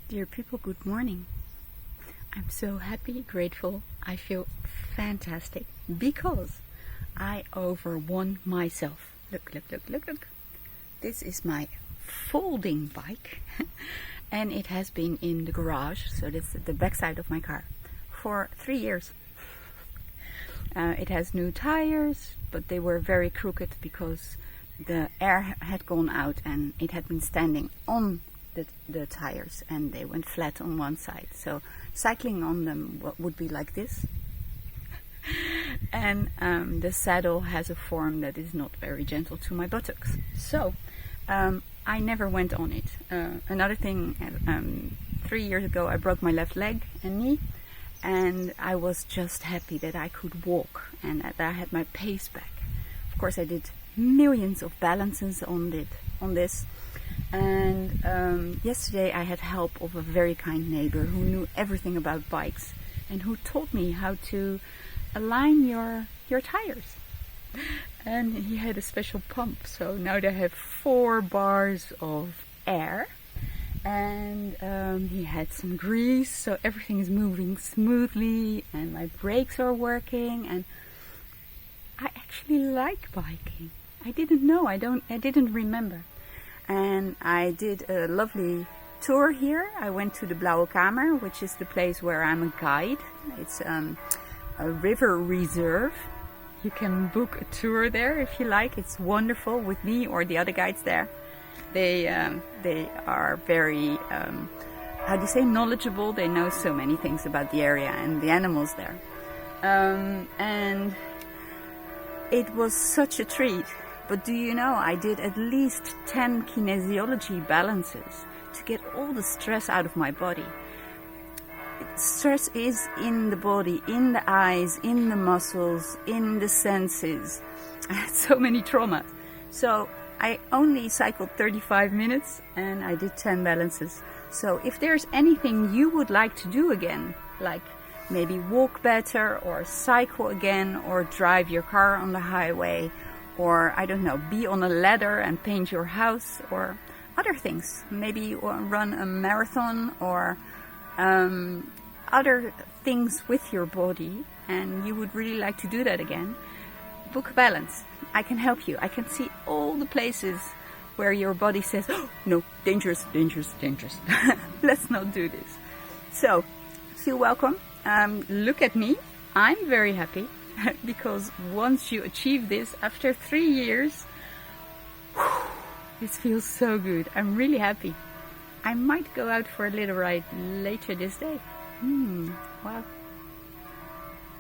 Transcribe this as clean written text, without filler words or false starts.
Dear people, good morning. I'm so happy, grateful. I feel fantastic because I overwon myself. Look. This is my folding bike and it has been in the garage, so that's the backside of my car, for 3 years. It has new tires, but they were very crooked because the air had gone out and it had been standing on the tires and they went flat on one side. So cycling on them would be like this. And the saddle has a form that is not very gentle to my buttocks. So I never went on it. Another thing, 3 years ago I broke my left leg and knee, and I was just happy that I could walk and that I had my pace back. Of course I did millions of balances on this. And yesterday I had help of a very kind neighbor who knew everything about bikes and who taught me how to align your tires. And he had a special pump, so now they have 4 bars of air, and he had some grease, so everything is moving smoothly and my brakes are working, and I actually like biking. I didn't know, I didn't remember. And I did a lovely tour here. I went to the Blauwe Kamer, which is the place where I'm a guide. It's a river reserve. You can book a tour there if you like. It's wonderful with me or the other guides there. They are very, how do you say, knowledgeable. They know so many things about the area and the animals there. And it was such a treat. But do you know, I did at least 10 kinesiology balances to get all the stress out of my body. Stress is in the body, in the eyes, in the muscles, in the senses. I had so many traumas. So I only cycled 35 minutes and I did 10 balances. So if there's anything you would like to do again, like maybe walk better or cycle again or drive your car on the highway, or I don't know, be on a ladder and paint your house, or other things. Maybe run a marathon or other things with your body, and you would really like to do that again. Book a balance. I can help you. I can see all the places where your body says, oh, no, dangerous. Let's not do this. So, feel welcome. Look at me. I'm very happy. Because once you achieve this, after 3 years, it feels so good. I'm really happy. I might go out for a little ride later this day. Wow.